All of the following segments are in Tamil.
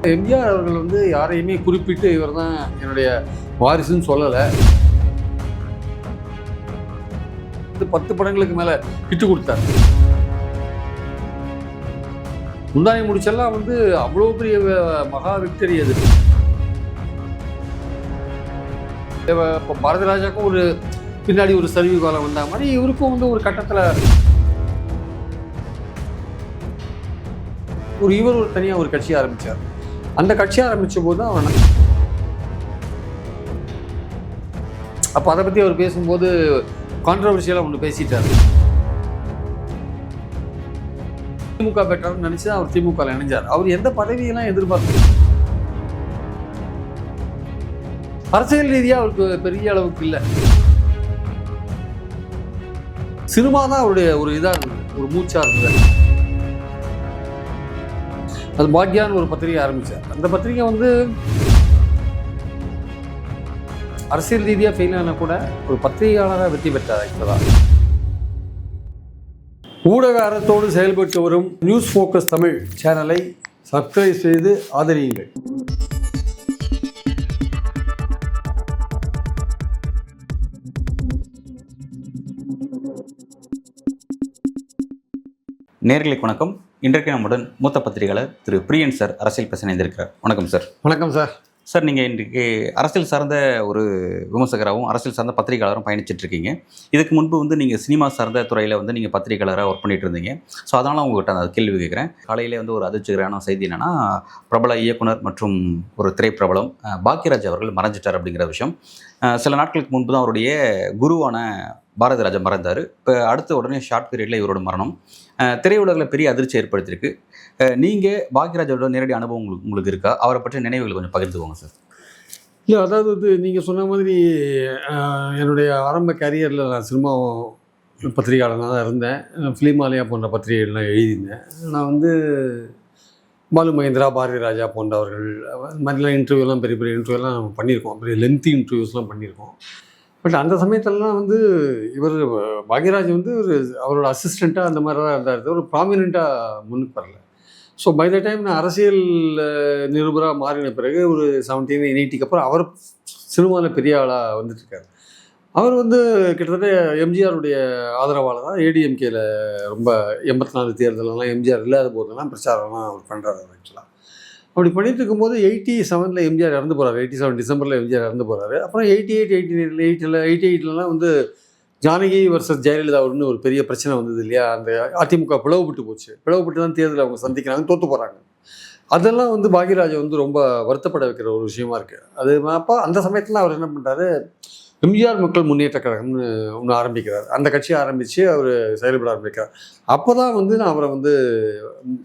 எம்ஜிஆர் அவர்கள் வந்து யாரையுமே குறிப்பிட்டு இவர் தான் என்னுடைய வாரிசுன்னு சொல்லலை. 10 படங்களுக்கு மேலே விட்டு கொடுத்தார். முந்தானை முடிச்செல்லாம் வந்து அவ்வளோ பெரிய மகா விக்டரி அது. இப்போ பாரதிராஜாவுக்கும் ஒரு பின்னாடி ஒரு சரிவு காலம் வந்த மாதிரி இவருக்கும் வந்து ஒரு கட்டத்தில் இவர் ஒரு தனியாக ஒரு கட்சி ஆரம்பித்தார். அந்த கட்சி ஆரம்பித்த போது தான் அவன் அப்போ அதை பற்றி அவர் பேசும்போது கான்ட்ரவர்ஷியலாக ஒன்று பேசிட்டார். திமுக பெற்றார்னு நினச்சி தான் அவர் திமுகவில் இணைஞ்சார். அவர் எந்த பதவியெல்லாம் எதிர்பார்த்து அரசியல் ரீதியாக அவருக்கு பெரிய அளவுக்கு இல்லை. சினிமா தான் அவருடைய ஒரு இதாக இருந்தது, ஒரு மூச்சாக இருந்தது. அது பாக்யான்னு ஒரு பத்திரிகை ஆரம்பித்தார். அந்த பத்திரிகை வந்து அரசியல் ரீதியாக ஃபெயில் ஆனால் கூட ஒரு பத்திரிகையாளராக வெற்றி பெற்றார். இப்போதான் ஊடக அறத்தோடு செயல்பட்டு வரும் நியூஸ் ஃபோக்கஸ் தமிழ் சேனலை சப்ஸ்கிரைப் செய்து ஆதரியுங்கள். நேயர்களுக்கு வணக்கம். இன்றைக்கு நம்முடன் மூத்த பத்திரிகையாளர் திரு பிரியன் சார் அரசியல் பேச இணைந்திருக்கிறார். வணக்கம் சார். வணக்கம் சார். சார், நீங்கள் இன்றைக்கு அரசியல் சார்ந்த ஒரு விமர்சகராகவும் அரசியல் சார்ந்த பத்திரிகையாளரும் பயணிச்சுட்டு இருக்கீங்க. இதுக்கு முன்பு வந்து நீங்கள் சினிமா சார்ந்த துறையில் வந்து நீங்கள் பத்திரிகையாளராக ஒர்க் பண்ணிட்டு இருந்தீங்க. ஸோ அதனால் உங்கள்கிட்ட அந்த கேள்வி கேட்குறேன். காலையிலே வந்து ஒரு அதிர்ச்சிகரமான செய்தி என்னென்னா, பிரபல இயக்குனர் மற்றும் ஒரு திரைப்பிரபலம் பாக்யராஜ் அவர்கள் மறைஞ்சிட்டார் அப்படிங்கிற விஷயம். சில நாட்களுக்கு முன்பு தான் அவருடைய குருவான பாரதிராஜா மறைந்தார். இப்போ அடுத்த உடனே ஷார்ட் பீரியடில் இவரோட மரணம் திரையுலகில் பெரிய அதிர்ச்சி ஏற்படுத்தியிருக்கு. நீங்கள் பாக்யராஜோட நேரடி அனுபவம் உங்களுக்கு இருக்கா? அவரை பற்றிய நினைவுகளை கொஞ்சம் பகிர்ந்துக்கோங்க சார். இல்லை, அதாவது நீங்கள் சொன்ன மாதிரி என்னுடைய ஆரம்ப கேரியரில் நான் சினிமா பத்திரிகையாளனாக தான் இருந்தேன். ஃபிலிமாலயா போன்ற பத்திரிகைகள்லாம் எழுதியிருந்தேன். நான் வந்து பாலு மகேந்திரா, பாரதிராஜா போன்றவர்கள் மாதிரிலாம் இன்டர்வியூலாம் பெரிய பெரிய இன்டர்வியூலாம் நம்ம பண்ணியிருக்கோம். பெரிய லென்த்தி இன்டர்வியூஸ்லாம் பண்ணியிருக்கோம். பட் அந்த சமயத்துலலாம் வந்து இவர் பாக்யராஜ் வந்து அவரோட அசிஸ்டண்ட்டாக அந்த மாதிரி தான் இருந்தார். ஒரு ப்ராமினெண்ட்டாக முன்னுக்கு வரல. ஸோ பை த டைம் நான் அரசியல் நிருபராக மாறின பிறகு ஒரு 1780 அப்புறம் அவர் சினிமாவில் பெரிய ஆளாக வந்துட்டுருக்கார். அவர் வந்து கிட்டத்தட்ட எம்ஜிஆருடைய ஆதரவாளர் தான். ஏடிஎம்கேயில் ரொம்ப 84 தேர்தலெல்லாம் எம்ஜிஆர் இல்லாத போதெல்லாம் பிரச்சாரம்லாம் அவர் பண்ணுறாரு. ஆக்சுவலாக அப்படி பண்ணிட்டு இருக்கும்போது 87 எம்ஜிஆர் இறந்து போகிறார். 87 டிசம்பரில் எம்ஜிஆர் இறந்து போகிறாரு. அப்புறம் 88 வந்து ஜானகி வர்சஸ் ஜெயலலிதா ஒரு பெரிய பிரச்சனை வந்தது இல்லையா? அந்த அதிமுக பிளவுபட்டு போச்சு. பிளவுபட்டு தான் தேர்தலில் அவங்க சந்திக்கிறாங்க, தோற்று போகிறாங்க. அதெல்லாம் வந்து பாக்யராஜை வந்து ரொம்ப வருத்தப்பட வைக்கிற ஒரு விஷயமா இருக்குது. அது அப்போ அந்த சமயத்தில் அவர் என்ன பண்ணுறாரு, எம்ஜிஆர் மக்கள் முன்னேற்ற கழகம்னு ஒன்று ஆரம்பிக்கிறார். அந்த கட்சியை ஆரம்பித்து அவர் செயல்பட ஆரம்பிக்கிறார். அப்போ தான் வந்து நான் அவரை வந்து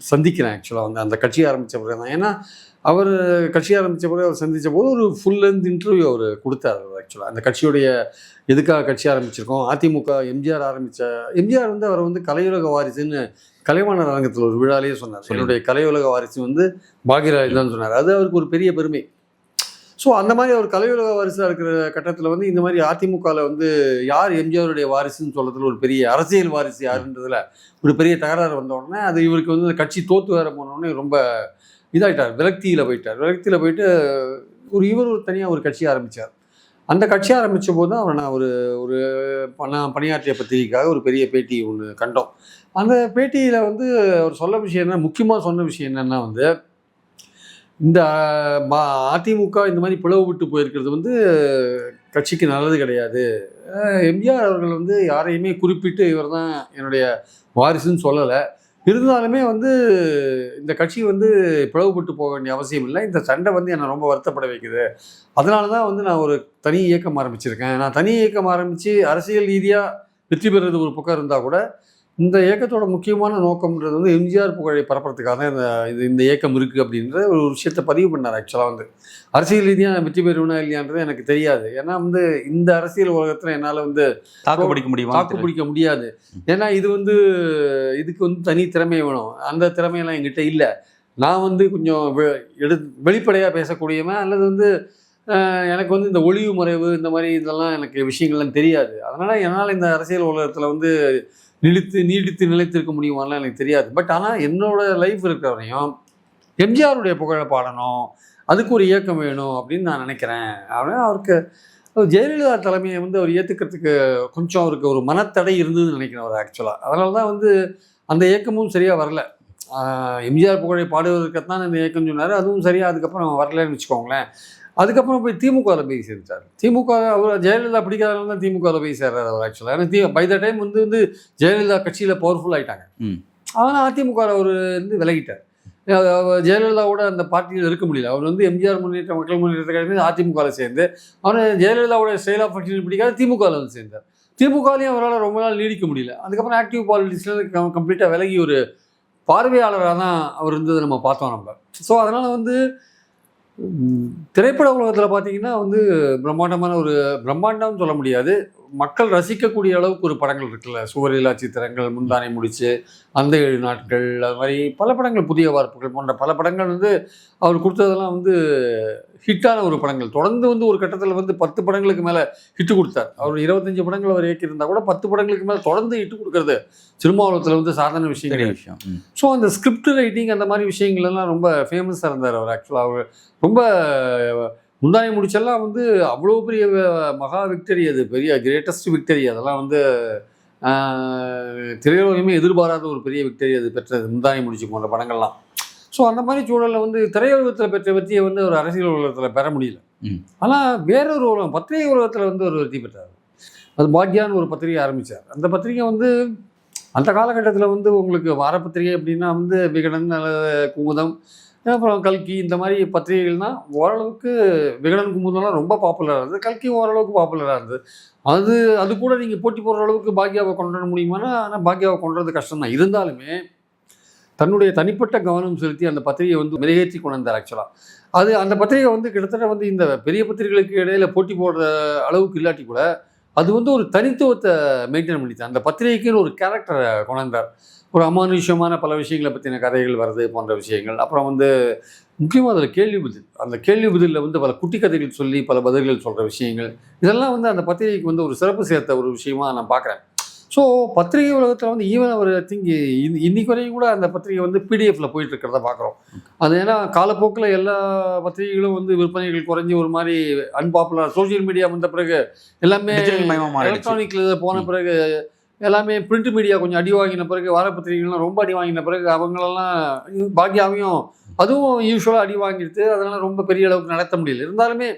சந்திக்கிறேன். ஆக்சுவலாக வந்து அந்த கட்சி ஆரம்பித்த பிறகு தான். ஏன்னா அவர் கட்சி ஆரம்பித்த பிறகு அவர் சந்தித்த போது ஒரு ஃபுல் லென்த் இன்டர்வியூ அவர் கொடுத்தார். ஆக்சுவலாக அந்த கட்சியுடைய எதுக்காக கட்சி ஆரம்பிச்சிருக்கோம், அதிமுக எம்ஜிஆர் வந்து அவர் வந்து கலையுலக வாரிசுன்னு கலைவாணர் அரங்கத்தில் ஒரு விழாலேயே சொன்னார். என்னுடைய கலையுலக வாரிசு வந்து பாக்யராஜ் தான் சொன்னார். அது அவருக்கு ஒரு பெரிய பெருமை. ஸோ அந்த மாதிரி அவர் கலையுலக வாரிசாக இருக்கிற கட்டத்தில் வந்து இந்த மாதிரி அதிமுகவில் வந்து யார் எம்ஜிஆருடைய வாரிசுன்னு சொல்கிறதுல ஒரு பெரிய அரசியல் வாரிசு யாருன்றதுல ஒரு பெரிய தகராறு வந்த உடனே அது இவருக்கு வந்து அந்த கட்சி தோற்று வேற போனோடனே ரொம்ப இதாகிட்டார். விரக்தியில் போயிட்டு இவர் ஒரு தனியாக ஒரு கட்சி ஆரம்பித்தார். அந்த கட்சி ஆரம்பித்த போது தான் அவர் நான் பணியாற்றிய பத்திரிகைக்காக ஒரு பெரிய பேட்டி ஒன்று கண்டோம். அந்த பேட்டியில் வந்து அவர் முக்கியமாக சொன்ன விஷயம் என்னென்னா வந்து இந்த அதிமுக இந்த மாதிரி பிளவுபட்டு போயிருக்கிறது வந்து கட்சிக்கு நல்லது கிடையாது. எம்ஜிஆர் அவர்கள் வந்து யாரையுமே குறிப்பிட்டு இவர் தான் என்னுடைய வாரிசுன்னு சொல்லலை. இருந்தாலுமே வந்து இந்த கட்சி வந்து பிளவுபட்டு போக வேண்டிய அவசியம் இல்லை. இந்த சண்டை வந்து என்னை ரொம்ப வருத்தப்பட வைக்குது. அதனால தான் வந்து நான் ஒரு தனி இயக்கம் ஆரம்பிச்சிருக்கேன். நான் தனி இயக்கம் ஆரம்பித்து அரசியல் ரீதியாக வெற்றி பெறுறது ஒரு பக்கம் இருந்தால் கூட இந்த இயக்கத்தோட முக்கியமான நோக்கம்ன்றது வந்து எம்ஜிஆர் புகழை பரப்புறதுக்காக இந்த இயக்கம் இருக்குது அப்படின்ற ஒரு விஷயத்தை பதிவு பண்ணார். ஆக்சுவலாக வந்து அரசியல் ரீதியாக வெற்றி பெறுவனா இல்லையான்றது எனக்கு தெரியாது. ஏன்னா வந்து இந்த அரசியல் உலகத்தில் என்னால் வந்து தாக்கு பிடிக்க முடியாது. ஏன்னா இதுக்கு வந்து தனி திறமை வேணும். அந்த திறமையெல்லாம் என்கிட்ட இல்லை. நான் வந்து கொஞ்சம் வெளிப்படையாக பேசக்கூடியவன், அல்லது வந்து எனக்கு வந்து இந்த ஒளிவு மறைவு இந்த மாதிரி இதெல்லாம் எனக்கு விஷயங்கள்லாம் தெரியாது. அதனால் என்னால் இந்த அரசியல் உலகத்தில் வந்து நீடித்து நிலைத்திருக்க முடியுமாலாம் எனக்கு தெரியாது. பட் ஆனால் என்னோட லைஃப் இருக்கிறவரையும் எம்ஜிஆருடைய புகழை பாடணும், அதுக்கு ஒரு இயக்கம் வேணும் அப்படின்னு நான் நினைக்கிறேன். ஆனால் அவருக்கு ஜெயலலிதா தலைமையை வந்து அவர் ஏற்றுக்கிறதுக்கு கொஞ்சம் அவருக்கு ஒரு மனத்தடை இருந்ததுன்னு நினைக்கிறேன் அவர் ஆக்சுவலாக. அதனால தான் வந்து அந்த இயக்கமும் சரியாக வரல. எம்ஜிஆர் புகழை பாடுவதற்குத்தான் இந்த இயக்கம் சொன்னார், அதுவும் சரியாக அதுக்கப்புறம் வரலன்னு வச்சுக்கோங்களேன். அதுக்கப்புறம் போய் திமுகவில் போய் சேர்ந்துட்டார். திமுக அவர் ஜெயலலிதா பிடிக்காதனால தான் திமுகவில் போய் சேர்றாரு அவர் ஆக்சுவலாக. ஏன்னா பை த டைம் வந்து ஜெயலலிதா கட்சியில் பவர்ஃபுல் ஆகிட்டாங்க. ஆனால் அதிமுக அவர் வந்து விலகிட்டார். ஜெயலலிதாவோட அந்த பார்ட்டியில் இருக்க முடியல. அவர் வந்து எம்ஜிஆர் முன்னேற்ற மக்கள் முன்னேற்ற கழகத்தில் அதிமுகவில் சேர்ந்து அவர் ஜெயலலிதாவோட ஸ்டைல் ஆஃப் ஃபங்க்ஷன் பிடிக்காத திமுகவில் வந்து சேர்ந்தார். திமுகலையும் அவரால் ரொம்ப நாள் நீடிக்க முடியல. அதுக்கப்புறம் ஆக்டிவ் பாலிட்டிக்ஸில் கம்ப்ளீட்டாக விலகி ஒரு பார்வையாளராக தான் அவர் இருந்தது நம்ம பார்த்தோம் நம்ம. ஸோ அதனால் வந்து திரைப்பட உலகத்தில் பார்த்தீங்கன்னா வந்து பிரம்மாண்டம்னு சொல்ல முடியாது, மக்கள் ரசிக்கக்கூடிய அளவுக்கு ஒரு படங்கள் இருக்குல்ல. சுவரில்லா சித்திரங்கள், முந்தானை முடிச்சு, அந்த 7 நாட்கள், அது மாதிரி பல படங்கள், புதிய வார்ப்புகள் போன்ற பல படங்கள் வந்து அவர் கொடுத்ததெல்லாம் வந்து ஹிட்டான ஒரு படங்கள். தொடர்ந்து வந்து ஒரு கட்டத்தில் வந்து 10 படங்களுக்கு மேலே ஹிட்டு கொடுத்தார். அவர் 25 படங்கள் அவர் இயக்கியிருந்தால் கூட 10 படங்களுக்கு மேலே தொடர்ந்து ஹிட்டு கொடுக்கறது சினிமா உலகத்தில் வந்து சாதாரண விஷயம். ஸோ அந்த ஸ்கிரிப்ட் ரைட்டிங் அந்த மாதிரி விஷயங்கள்லாம் ரொம்ப ஃபேமஸாக இருந்தார் அவர் ஆக்சுவலாக. அவர் ரொம்ப முந்தானை முடிச்செல்லாம் வந்து அவ்வளோ பெரிய மகா விக்டரி, அது பெரிய கிரேட்டஸ்ட் விக்டரி. அதெல்லாம் வந்து திரையுலகமே எதிர்பாராத ஒரு பெரிய விக்டரி அது பெற்றது, முந்தானை முடிச்சு போன்ற படங்கள்லாம். ஸோ அந்த மாதிரி சூழலில் வந்து திரையுலகத்தில் பெற்ற வெற்றியை வந்து ஒரு அரசியல் உலகத்தில் பெற முடியல. ஆனால் வேறொரு உலகம் பத்திரிகை உலகத்தில் வந்து ஒரு வெற்றி பெற்றார். அது பாக்யான்னு ஒரு பத்திரிகை ஆரம்பித்தார். அந்த பத்திரிகை வந்து அந்த காலகட்டத்தில் வந்து உங்களுக்கு வார பத்திரிகை அப்படின்னா வந்து விகடன், குமுதம், அப்புறம் கல்கி, இந்த மாதிரி பத்திரிகைகள்னால் ஓரளவுக்கு விகடன், குமுதம்லாம் ரொம்ப பாப்புலராக இருந்தது. கல்கி ஓரளவுக்கு பாப்புலராக இருந்தது. அது கூட நீங்கள் போட்டி போடுற அளவுக்கு பாக்யாவை கொண்டு வர முடியுமானா, ஆனால் பாக்யாவை கொண்டு வரது கஷ்டம் தான். இருந்தாலுமே தன்னுடைய தனிப்பட்ட கவனம் செலுத்தி அந்த பத்திரிகையை வந்து மெருகேற்றி கொண்டு வந்தார் ஆக்சுவலாக. அந்த பத்திரிகை வந்து கிட்டத்தட்ட வந்து இந்த பெரிய பத்திரிகைகளுக்கு இடையில போட்டி போடுற அளவுக்கு இல்லாட்டி கூட அது வந்து ஒரு தனித்துவத்தை மெயின்டைன் பண்ணித்தான். அந்த பத்திரிகைக்குன்னு ஒரு கேரக்டரை கொண்டு வந்தார். ஒரு அமானுஷ்யமான பல விஷயங்களை பற்றின கதைகள் வருது போன்ற விஷயங்கள். அப்புறம் வந்து முக்கியமாக அதில் கேள்வி பதில், அந்த கேள்வி பதிலில் வந்து பல குட்டி கதைகள் சொல்லி பல பதில்கள் சொல்கிற விஷயங்கள், இதெல்லாம் வந்து அந்த பத்திரிகைக்கு வந்து ஒரு சிறப்பு சேர்த்த ஒரு விஷயமா நான் பார்க்குறேன். ஸோ பத்திரிகை உலகத்தில் வந்து ஈவன் அவர் திங்க் இன்னைக்கு வரையும் கூட அந்த பத்திரிகை வந்து பிடிஎஃப்ல போயிட்டு இருக்கிறத பார்க்குறோம். அது ஏன்னா காலப்போக்கில் எல்லா பத்திரிகைகளும் வந்து விற்பனைகள் குறைஞ்சி ஒரு மாதிரி அன்பாப்புலர், சோசியல் மீடியா வந்த பிறகு எல்லாமே எலக்ட்ரானிக்ல போன பிறகு எல்லாமே பிரிண்ட் மீடியா கொஞ்சம் அடி வாங்கின பிறகு, வார பத்திரிகைகள்லாம் ரொம்ப அடி வாங்கின பிறகு அவங்களெல்லாம் பாக்யாவையும் அதுவும் யூஸ்வலாக அடி வாங்கிடுது. அதனால் ரொம்ப பெரிய அளவுக்கு நடத்த முடியல. இருந்தாலுமே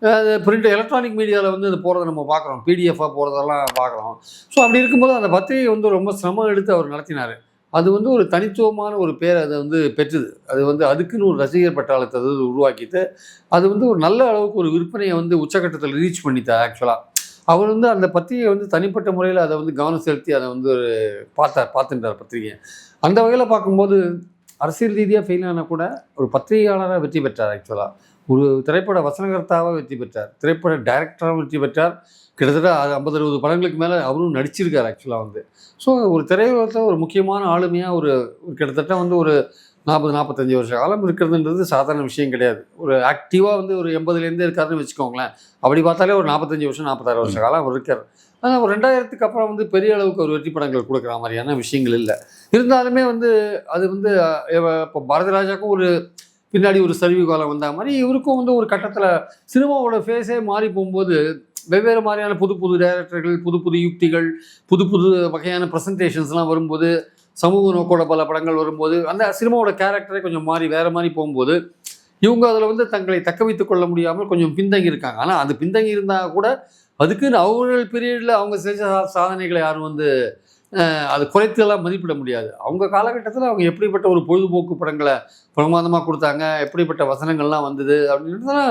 அது பிரிண்ட் எலக்ட்ரானிக் மீடியாவில் வந்து அது போகிறத நம்ம பார்க்குறோம், பிடிஎஃபாக போகிறதெல்லாம் பார்க்குறோம். ஸோ அப்படி இருக்கும்போது அந்த பத்திரிகை வந்து ரொம்ப சிரமம் எடுத்து அவர் நடத்தினார். அது வந்து ஒரு தனித்துவமான ஒரு பேர் அதை வந்து பெற்றுது. அது வந்து அதுக்குன்னு ஒரு ரசிகர் பட்டாளத்தை அது உருவாக்கிட்டு அது வந்து ஒரு நல்ல அளவுக்கு ஒரு விற்பனையை வந்து உச்சக்கட்டத்தில் ரீச் பண்ணித்தார் ஆக்சுவலாக. அவர் வந்து அந்த பத்திரிகையை வந்து தனிப்பட்ட முறையில் அதை வந்து கவனம் செலுத்தி அதை வந்து ஒரு பார்த்துட்டார் பத்திரிகையை. அந்த வகையில் பார்க்கும்போது அரசியல் ரீதியாக ஃபெயில் ஆனால் கூட ஒரு பத்திரிகையாளராக வெற்றி பெற்றார் ஆக்சுவலாக. ஒரு திரைப்பட வசனகர்த்தாவாக வெற்றி பெற்றார், திரைப்பட டைரக்டராகவும் வெற்றி பெற்றார். கிட்டத்தட்ட 50-60 படங்களுக்கு மேலே அவரும் நடிச்சிருக்கார் ஆக்சுவலாக வந்து. ஸோ ஒரு திரையுலகத்தில் ஒரு முக்கியமான ஆளுமையாக ஒரு கிட்டத்தட்ட வந்து ஒரு 40-45 வருஷ காலம் இருக்கிறதுன்றது சாதாரண விஷயம் கிடையாது. ஒரு ஆக்டிவாக வந்து ஒரு 80லேருந்தே இருக்காருன்னு வச்சுக்கோங்களேன். அப்படி பார்த்தாலே ஒரு 45 வருஷம் 46 வருஷ காலம் அவர் இருக்கார். ஆனால் ஒரு 2000க்கு அப்புறம் வந்து பெரிய அளவுக்கு ஒரு வெற்றி படங்கள் கொடுக்குற மாதிரியான விஷயங்கள் இல்லை. இருந்தாலுமே வந்து அது வந்து இப்போ பாரதிராஜாவுக்கும் ஒரு பின்னாடி ஒரு சரிவு காலம் வந்த மாதிரி இவருக்கும் வந்து ஒரு கட்டத்தில் சினிமாவோட ஃபேஸே மாறி போகும்போது வெவ்வேறு மாதிரியான புது புது டைரக்டர்கள், புது புது யுக்திகள், புது புது வகையான ப்ரெசன்டேஷன்ஸ்லாம் வரும்போது, சமூக நோக்கோட பல படங்கள் வரும்போது அந்த சினிமாவோட கேரக்டரே கொஞ்சம் மாறி வேறு மாதிரி போகும்போது இவங்க அதில் வந்து தங்களை தக்க வைத்துக் கொள்ள முடியாமல் கொஞ்சம் பின்தங்கி இருக்காங்க. ஆனால் அது பின்தங்கி இருந்தால் கூட அதுக்குன்னு அவர்கள் பீரியடில் அவங்க செஞ்ச சாதனைகளை யாரும் வந்து அது குறைத்தெல்லாம் மதிப்பிட முடியாது. அவங்க காலகட்டத்தில் அவங்க எப்படிப்பட்ட ஒரு பொழுதுபோக்கு படங்களை பிரமாதமாக கொடுத்தாங்க, எப்படிப்பட்ட வசனங்கள்லாம் வந்தது அப்படின்றதுனா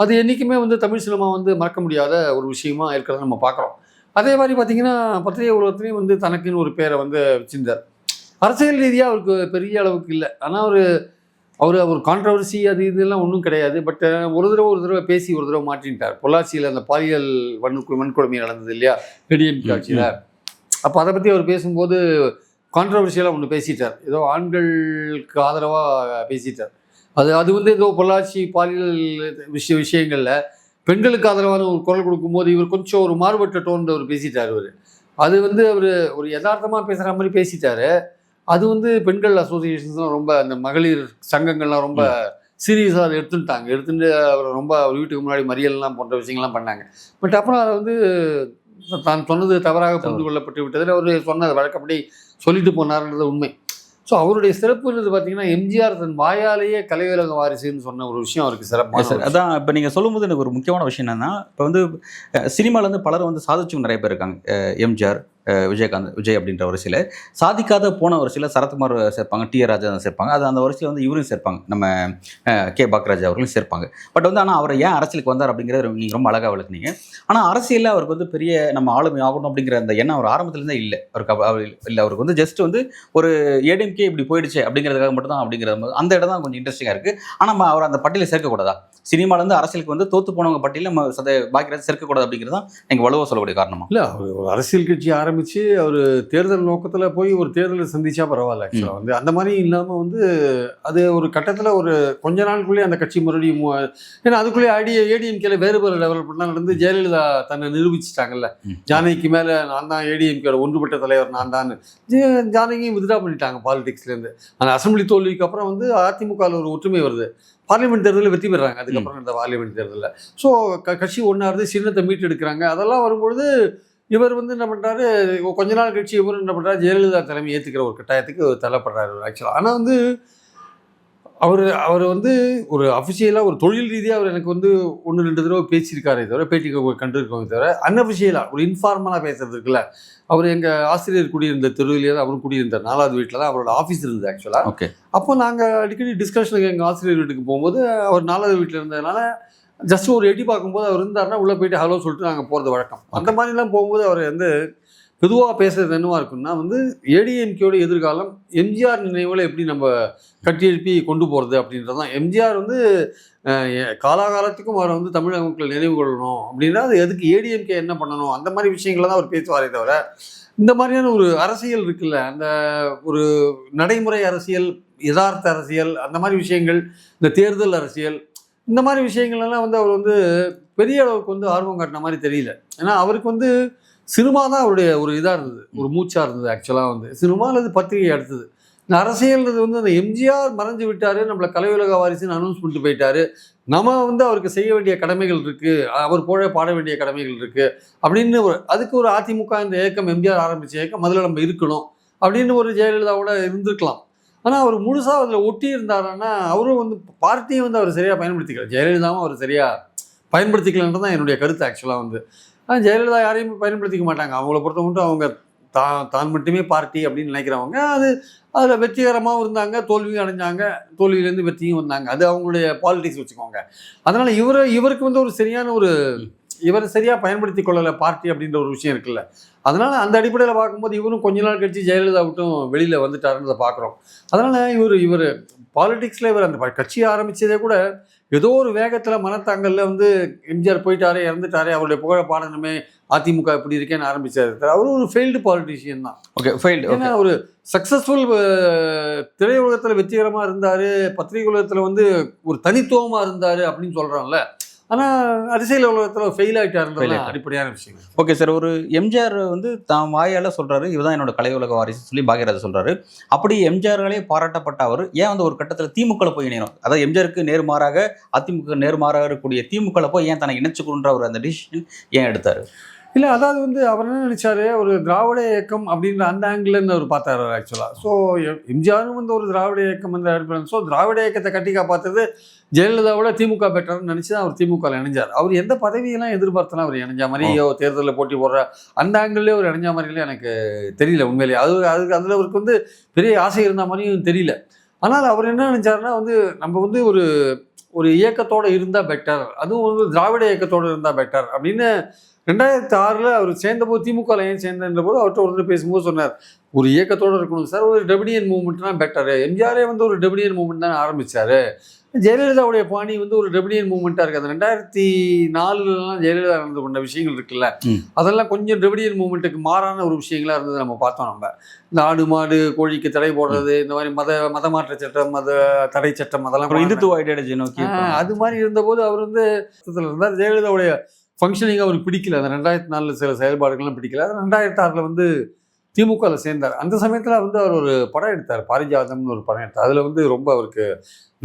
அது என்றைக்குமே வந்து தமிழ் சினிமா வந்து மறக்க முடியாத ஒரு விஷயமா இருக்கிறத நம்ம பார்க்குறோம். அதே மாதிரி பார்த்திங்கன்னா பத்திரிகை உலகத்துலேயும் வந்து தனக்குன்னு ஒரு பேரை வந்து வச்சிருந்தார். அரசியல் ரீதியாக அவருக்கு பெரிய அளவுக்கு இல்லை. ஆனால் அவர் கான்ட்ரவர்சி அது இதெல்லாம் ஒன்றும் கிடையாது. பட் ஒரு தடவை பேசி ஒரு தடவை மாற்றிட்டார். பொள்ளாச்சியில் அந்த பாலியல் வன்கொடுமை நடந்தது இல்லையா ஏடிஎம்கே ஆட்சியில். அப்போ அதை பற்றி அவர் பேசும்போது கான்ட்ரவர்ஷியலாக ஒன்று பேசிட்டார். ஏதோ ஆண்களுக்கு ஆதரவாக பேசிட்டார். அது வந்து ஏதோ பொள்ளாச்சி பாலியல் விஷயங்களில் பெண்களுக்கு ஆதரவான ஒரு குரல் கொடுக்கும்போது இவர் கொஞ்சம் ஒரு மாறுபட்ட டோனில் அவர் பேசிட்டார். அது வந்து அவர் ஒரு யதார்த்தமாக பேசுகிற மாதிரி பேசிட்டார். அது வந்து பெண்கள் அசோசியேஷன்ஸ்லாம் ரொம்ப அந்த மகளிர் சங்கங்கள்லாம் ரொம்ப சீரியஸாக அதை எடுத்துட்டு அவர் ரொம்ப அவர் வீட்டுக்கு முன்னாடி மறியல்லாம் போன்ற விஷயங்கள்லாம் பண்ணாங்க. பட் அப்புறம் அதை வந்து தான் சொன்னது தவறாக புரிந்து கொள்ளப்பட்டு விட்டதில் அவர் சொன்ன வழக்கப்படி சொல்லிட்டு போனார்ன்றது உண்மை. ஸோ அவருடைய சிறப்புன்றது பார்த்தீங்கன்னா எம்ஜிஆர் தன் வாயாலேயே கலையுலக வாரிசுன்னு சொன்ன ஒரு விஷயம் அவருக்கு சிறப்பாக சார். அதான் இப்போ நீங்கள் சொல்லும்போது எனக்கு ஒரு முக்கியமான விஷயம் என்னன்னா, இப்போ வந்து சினிமாலேருந்து பலர் வந்து சாதிச்சவங்க நிறைய பேர் இருக்காங்க. எம்ஜிஆர், விஜய் அப்படின்ற வரிசையில் சாதிக்காத போன வரிசையில் சரத்குமார் சேர்ப்பாங்க, டி.ஆர். ராஜா சேர்ப்பாங்க. அது அந்த வரிசையில் வந்து இவரும் சேர்ப்பாங்க, நம்ம கே. பாக்யராஜ் அவர்களும் சேர்ப்பாங்க. பட் வந்து ஆனால் அவர் ஏன் அரசியலுக்கு வந்தார் அப்படிங்கிறத நீங்கள் ரொம்ப அழகாக விளக்குனீங்க. ஆனால் அரசியலில் அவருக்கு வந்து பெரிய நம்ம ஆளுமை ஆகணும் அப்படிங்கிற அந்த எண்ணம் அவர் ஆரம்பத்துலேருந்தே இல்லை. அவருக்கு வந்து ஜஸ்ட் வந்து ஒரு ஏடிஎம்கே இப்படி போயிடுச்சு அப்படிங்கிறதுக்காக மட்டும் தான் அப்படிங்கிறது அந்த இடம் தான் கொஞ்சம் இன்ட்ரெஸ்டிங்காக இருக்குது. ஆனால் அவர் அந்த பட்டியலை சேர்க்கக்கூடாதா? சினிமாலேருந்து அரசியலுக்கு வந்து தோற்று போனவங்க பட்டியலில் நம்ம பாக்யராஜ் சேர்க்கக்கூடாது அப்படிங்கிறது தான் நீங்கள் வலுவாக சொல்லக்கூடிய காரணமா? இல்லை, அவர் ஒரு அரசியல் கட்சி ஆரம்பித்து அவர் தேர்தல் நோக்கத்தில் போய் ஒரு தேர்தலை சந்திச்சா பரவாயில்ல. ஆக்சுவலாக வந்து அந்த மாதிரி இல்லாமல் வந்து அது ஒரு கட்டத்தில் ஒரு கொஞ்ச நாளுக்குள்ளேயே அந்த கட்சி மறுபடியும் ஏன்னா அதுக்குள்ளேயே ஏடிஎம்கேல வேறு டெவலப்மெண்ட்லாம் நடந்து ஜெயலலிதா தன்னை நிரூபிச்சிட்டாங்கல்ல. ஜானகிக்கு மேலே நான் தான் ஏடிஎம்கேட ஒன்றுபட்ட தலைவர் நான் தான். ஜானகியும் வித்ரா பண்ணிட்டாங்க பாலிடிக்ஸ்லேருந்து. அந்த அசம்பிளி தோல்விக்கு அப்புறம் வந்து அதிமுகவில் ஒரு ஒற்றுமை வருது. பார்லிமெண்ட் தேர்தலில் வெற்றி பெறாங்க. அதுக்கப்புறம் இந்த பார்லிமெண்ட் தேர்தலில் ஸோ கட்சி ஒன்றாவது சின்னத்தை மீட்டு எடுக்கிறாங்க. அதெல்லாம் வரும்பொழுது இவர் வந்து என்ன பண்ணுறாரு, கொஞ்ச நாள் கட்சி இவர் என்ன பண்ணுறாரு, ஜெயலலிதா தலைமை ஏற்றுக்கிற ஒரு கட்டாயத்துக்கு தள்ளப்படுறாரு ஆக்சுவலாக. ஆனால் வந்து அவர் வந்து ஒரு அஃபிஷியலாக ஒரு தொழில் ரீதியாக அவர் எனக்கு வந்து 1-2 தடவை பேசியிருக்காரே தவிர, பேட்டி கண்டிருக்கோமே தவிர, அன்அஃபிஷியலாக ஒரு இன்ஃபார்மலாக பேசுறது இருக்குல்ல. அவர் எங்கள் ஆசிரியர் குடியிருந்த தெருவிலேயே தான் அவரும் குடியிருந்தார். 4வது வீட்டில் தான் அவரோட ஆஃபீஸ் இருந்தது ஆக்சுவலாக. ஓகே. அப்போ நாங்கள் அடிக்கடி டிஸ்கஷனுக்கு எங்கள் ஆசிரியர் வீட்டுக்கு போகும்போது அவர் 4வது வீட்டில் இருந்ததுனால ஜஸ்ட் ஒரு எட்டி பார்க்கும்போது அவர் இருந்தாருன்னா உள்ளே போயிட்டு ஹலோ சொல்லிட்டு நாங்கள் போகிறது வழக்கம். அந்த மாதிரிலாம் போகும்போது அவர் வந்து பொதுவாக பேசுகிறது என்னவா இருக்குன்னா வந்து ஏடிஎம்கேயோட எதிர்காலம் எம்ஜிஆர் நினைவில் எப்படி நம்ம கட்டியெழுப்பி கொண்டு போகிறது அப்படின்றது தான். எம்ஜிஆர் வந்து காலாகாலத்துக்கும் அவரை வந்து தமிழக மக்கள் நினைவு கொள்ளணும் அப்படின்னா அது எதுக்கு ஏடிஎம்கே என்ன பண்ணணும் அந்த மாதிரி விஷயங்களை தான் அவர் பேசுவாரே தவிர, இந்த மாதிரியான ஒரு அரசியல் இருக்குல்ல, அந்த ஒரு நடைமுறை அரசியல், யதார்த்த அரசியல், அந்த மாதிரி விஷயங்கள், இந்த தேர்தல் அரசியல், இந்த மாதிரி விஷயங்கள்லாம் வந்து அவர் வந்து பெரிய அளவுக்கு வந்து ஆர்வம் காட்டின மாதிரி தெரியல. ஏன்னா அவருக்கு வந்து சினிமா தான் அவருடைய ஒரு இதாக இருந்தது, ஒரு மூச்சாக இருந்தது ஆக்சுவலாக. வந்து சினிமா அல்லது பத்திரிகை அடுத்தது. இந்த அரசியல்ன்றது வந்து அந்த எம்ஜிஆர் மறைஞ்சு விட்டார், நம்மளை கலையுலக வாரிசுன்னு அனௌன்ஸ் பண்ணிட்டு போயிட்டாரு, நம்ம வந்து அவருக்கு செய்ய வேண்டிய கடமைகள் இருக்குது, அவர் போல பாட வேண்டிய கடமைகள் இருக்குது அப்படின்னு அதுக்கு ஒரு அதிமுக இந்த இயக்கம், எம்ஜிஆர் ஆரம்பித்த இயக்கம், அதில் நம்ம இருக்கணும் அப்படின்னு ஒரு ஜெயலலிதாவோட இருந்திருக்கலாம். ஆனால் அவர் முழுசாக அதில் ஒட்டி இருந்தாருன்னா அவரும் வந்து பார்ட்டியை வந்து அவர் சரியாக பயன்படுத்திக்கல, ஜெயலலிதாவும் அவர் சரியாக பயன்படுத்திக்கலன்றது தான் என்னுடைய கருத்து ஆக்சுவலாக. வந்து ஜெயலலிதா யாரையும் பயன்படுத்திக்க மாட்டாங்க. அவங்கள பொறுத்த மட்டும் அவங்க தான் மட்டுமே பார்ட்டி அப்படின்னு நினைக்கிறவங்க. அதில் வெற்றிகரமாகவும் இருந்தாங்க, தோல்வியும் அடைஞ்சாங்க, தோல்வியிலேருந்து வெற்றியும் வந்தாங்க. அது அவங்களுடைய பாலிடிக்ஸ் வச்சுக்கோங்க. அதனால் இவருக்கு வந்து ஒரு சரியான ஒரு இவர் சரியாக பயன்படுத்தி கொள்ளலை பார்ட்டி அப்படின்ற ஒரு விஷயம் இருக்குல்ல. அதனால் அந்த அடிப்படையில் பார்க்கும்போது இவரும் கொஞ்ச நாள் கழிச்சு ஜெயலலிதா விட்டும் வெளியில் வந்துட்டாருன்றதை பார்க்குறோம். அதனால் இவர் பாலிடிக்ஸில் இவர் அந்த கட்சியை ஆரம்பித்ததே கூட ஏதோ ஒரு வேகத்தில் மனத்தாங்கல்ல வந்து எம்ஜிஆர் போயிட்டாரே, இறந்துட்டாரே, அவருடைய புகழ பாடணுமே, அதிமுக இப்படி இருக்கேன்னு ஆரம்பிச்சாரு. அவர் ஒரு ஃபெயில்டு பாலிட்டிஷியன் தான். Okay, failed. ஏன்னா ஒரு சக்ஸஸ்ஃபுல் திரையுலகத்தில் வெற்றிகரமாக இருந்தார், பத்திரிகை உலகத்தில் வந்து ஒரு தனித்துவமாக இருந்தார் அப்படின்னு சொல்கிறோம்ல. ஆனால் அரசியல் உலகத்தில் ஃபெயில் ஆகிட்டாருன்றது அடிப்படையான விஷயம். ஓகே சார், ஒரு எம்ஜிஆர் வந்து தான் வாயால் சொல்கிறாரு, இதுதான் என்னோட கலை உலக வாரிசு சொல்லி பாக்யராஜ் சொல்கிறாரு. அப்படி எம்ஜிஆராலே பாராட்டப்பட்ட அவர் ஏன் வந்து ஒரு கட்டத்தில் திமுகவில் போய் இணையணும்? அதாவது எம்ஜிஆருக்கு நேர்மாறாக அதிமுக நேர்மாறாக இருக்கக்கூடிய திமுகவில் போய் ஏன் தன்னை இணைச்சுக்கணுன்ற ஒரு அந்த டிசிஷன் ஏன் எடுத்தார்? இல்லை, அதாவது வந்து அவர் என்ன நினைச்சாரு, ஒரு திராவிட இயக்கம் அப்படின்ற அந்த ஆங்கிள்லேருந்து அவர் பார்த்தார் ஆக்சுவலாக. ஸோ எம்ஜிஆரும் வந்து ஒரு திராவிட இயக்கம் வந்து அடிப்படை. ஸோ திராவிட இயக்கத்தை கட்டி காப்பாற்றுறது ஜெயலலிதாவோட திமுக பெட்டர்னு நினச்சி தான் அவர் திமுகவில் இணைஞ்சார். அவர் எந்த பதவியெல்லாம் எதிர்பார்த்தலாம் அவர் இணைஞ்ச மாதிரியோ, தேர்தலில் போட்டி போடுற அந்த ஆங்கிள்லேயே அவர் இணைஞ்ச மாதிரிலாம் எனக்கு தெரியல உண்மையிலேயே. அதுக்கு அதில் அவருக்கு வந்து பெரிய ஆசை இருந்த மாதிரியும் தெரியல. ஆனால் அவர் என்ன நினச்சாருன்னா வந்து நம்ம வந்து ஒரு இயக்கத்தோடு இருந்தால் பெட்டர், அதுவும் வந்து திராவிட இயக்கத்தோடு இருந்தால் பெட்டர் அப்படின்னு 2006 அவர் சேர்ந்தபோது, திமுகவில் ஏன் சேர்ந்தன்ற போது அவர்கிட்ட ஒருத்தர் பேசும்போது சொன்னார், ஒரு இயக்கத்தோடு இருக்கணும் சார், ஒரு டெபினியன் மூவ்மெண்ட்னா பெட்டரு. எம்ஜிஆரே வந்து ஒரு டெபினியன் மூவ்மெண்ட் தான் ஆரம்பித்தார். ஜெயலலிதாவுடைய பாணி வந்து ஒரு டெபினியன் மூவ்மெண்ட்டாக இருக்குது. அந்த 2004 ஜெயலலிதா நடந்து கொண்ட விஷயங்கள் இருக்குல்ல, அதெல்லாம் கொஞ்சம் டெபினியன் மூவ்மெண்ட்டுக்கு மாறான ஒரு விஷயங்களாக இருந்தது நம்ம பார்த்தோம். நம்ம இந்த ஆடு மாடு கோழிக்கு தடை போடுறது, இந்த மாதிரி மதமாற்ற சட்டம், தடை சட்டம், அதெல்லாம் இந்துத்துவ ஐடியாலஜி நோக்கி அது மாதிரி இருந்தபோது அவர் வந்து இருந்தார். ஜெயலலிதாவுடைய ஃபங்க்ஷனிங் அவருக்கு பிடிக்கல. அந்த 2004 சில செயல்பாடுகள்லாம் பிடிக்கல. 2006 வந்து திமுகவில் சேர்ந்தார். அந்த சமயத்தில் வந்து அவர் ஒரு படம் எடுத்தார், பாரிஜாதம்னு ஒரு படம் எடுத்தார். அதில் வந்து ரொம்ப அவருக்கு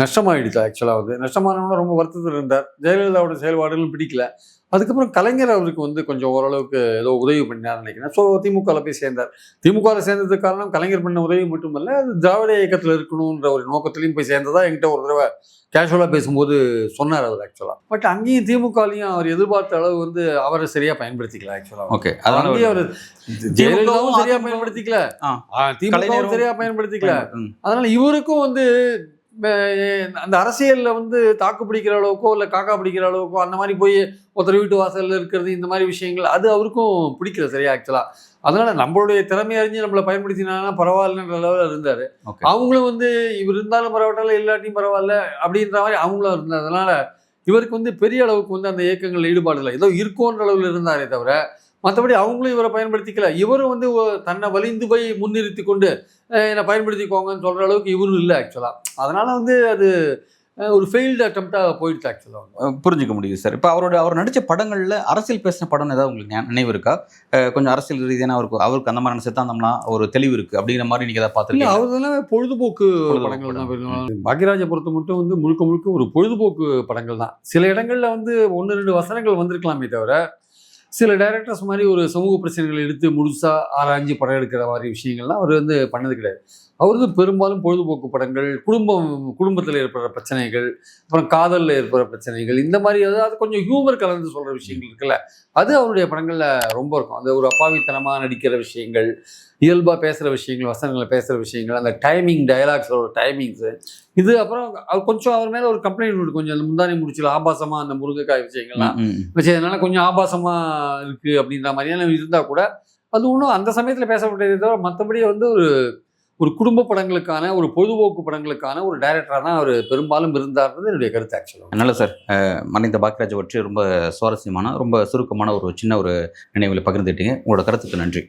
நஷ்டமாயிடுச்சு. ஆக்சுவலாக வந்து நஷ்டமானவங்க ரொம்ப வருத்தத்தில் இருந்தார். ஜெயலலிதாவோட செயல்பாடுகளும் பிடிக்கல. அதுக்கப்புறம் கலைஞர் அவருக்கு வந்து கொஞ்சம் ஓரளவுக்கு ஏதோ உதவி பண்ணார் நினைக்கிறேன். ஸோ திமுகவில் போய் சேர்ந்தார். திமுகவில் சேர்ந்ததுக்கு காரணம் கலைஞர் பண்ண உதவி மட்டுமல்ல, அது திராவிட இயக்கத்தில் இருக்கணுன்ற ஒரு நோக்கத்திலையும் போய் சேர்ந்ததா என்கிட்ட ஒரு தடவை கேஷுவலாக பேசும்போது சொன்னார் அவர் ஆக்சுவலாக. பட் அங்கேயும் திமுகலையும் அவர் எதிர்பார்த்த அளவு வந்து அவரை சரியாக பயன்படுத்திக்கல ஆக்சுவலாக. ஓகே, அங்கேயும் அவர் ஜெயலலிதாவும் சரியாக பயன்படுத்திக்கல, திமுகவும் சரியாக பயன்படுத்திக்கல. அதனால இவருக்கும் வந்து அந்த அரசியல்ல வந்து தாக்கு பிடிக்கிற அளவுக்கோ இல்லை காக்கா பிடிக்கிற அளவுக்கோ அந்த மாதிரி போய் ஒருத்தர் வீட்டு வாசல்ல இருக்கிறது இந்த மாதிரி விஷயங்கள் அது அவருக்கும் பிடிக்கல சரியா ஆக்சுவலா. அதனால நம்மளுடைய திறமை அறிஞ்சு நம்மளை பயன்படுத்தினா பரவாயில்லன்ற லெவலில் இருந்தாரு. அவங்களும் வந்து இவர் இருந்தாலும் பரவாயில்ல இல்லாட்டியும் பரவாயில்ல அப்படின்ற மாதிரி அவங்களும் இருந்தார். அதனால இவருக்கு வந்து பெரிய அளவுக்கு வந்து அந்த இயக்கங்கள் ஈடுபாடு இல்லை, ஏதோ இருக்கோன்ற அளவில் இருந்தாரே தவிர மற்றபடி அவங்களும் இவரை பயன்படுத்திக்கல. இவரும் வந்து தன்னை வலிந்து போய் முன்னிறுத்தி கொண்டு என்னை பயன்படுத்திக்கோங்கன்னு சொல்கிற அளவுக்கு இவரும் இல்லை ஆக்சுவலாக. அதனால் வந்து அது ஒரு ஃபெயில்டு அட்டம்ப்டாக போயிடுச்சு ஆக்சுவலாக. புரிஞ்சுக்க முடியுது சார். இப்போ அவர் நடித்த படங்களில் அரசியல் பேசின படம் ஏதாவது உங்களுக்கு நினைவு இருக்கா? கொஞ்சம் அரசியல் ரீதியான அவருக்கு அந்த மாதிரி சித்தாந்தம்னா ஒரு தெளிவு இருக்குது அப்படிங்கிற மாதிரி நீங்கள் எதாவது பார்த்துருக்கீங்க? அவர்தான் பொழுதுபோக்கு படங்கள் தான். பாக்யராஜை பொறுத்த மட்டும் வந்து முழுக்க முழுக்க ஒரு பொழுதுபோக்கு படங்கள் தான். சில இடங்களில் வந்து 1-2 வசனங்கள் வந்திருக்கலாமே தவிர சில டைரக்டர்ஸ் மாதிரி ஒரு சமூக பிரச்சனைகளை எடுத்து முழுசாக ஆராய்ஞ்சு படம் எடுக்கிற மாதிரி விஷயங்கள்லாம் அவர் வந்து பண்ணது கிடையாது. அவர் வந்து பெரும்பாலும் பொழுதுபோக்கு படங்கள், குடும்பத்தில் ஏற்படுற பிரச்சனைகள், அப்புறம் காதலில் ஏற்படுற பிரச்சனைகள், இந்த மாதிரி அதாவது கொஞ்சம் ஹியூமர் கலந்து சொல்கிற விஷயங்கள் இருக்குல்ல, அது அவருடைய படங்களில் ரொம்ப இருக்கும். அந்த ஒரு அப்பாவித்தனமாக நடிக்கிற விஷயங்கள், இயல்பாக பேசுகிற விஷயங்கள், வசனங்களை பேசுகிற விஷயங்கள், அந்த டைமிங் டயலாக்ஸோட டைமிங்ஸு இது. அப்புறம் கொஞ்சம் அவர் மேலே ஒரு கம்ப்ளைண்ட் உண்டு, கொஞ்சம் அந்த முந்தானி முடிச்சல ஆபாசமாக அந்த முருங்கைக்காய் விஷயங்கள்லாம் வச்சதுனால கொஞ்சம் ஆபாசமாக இருக்குது அப்படின்ற மாதிரியான இருந்தால் கூட அது ஒன்றும் அந்த சமயத்தில் பேசப்பட்டதே தவிர மற்றபடி வந்து ஒரு குடும்ப படங்களுக்கான ஒரு பொழுதுபோக்கு படங்களுக்கான ஒரு டைரக்டராக தான் அவர் பெரும்பாலும் இருந்தார்ன்றது என்னுடைய கருத்து ஆக்சுவலாக. நல்ல சார், மறைந்த பாக்யராஜ் பற்றி ரொம்ப சுவாரஸ்யமான ரொம்ப சுருக்கமான ஒரு சின்ன ஒரு நினைவுகளை பகிர்ந்துட்டீங்க. உங்களோட கருத்துக்கு நன்றி.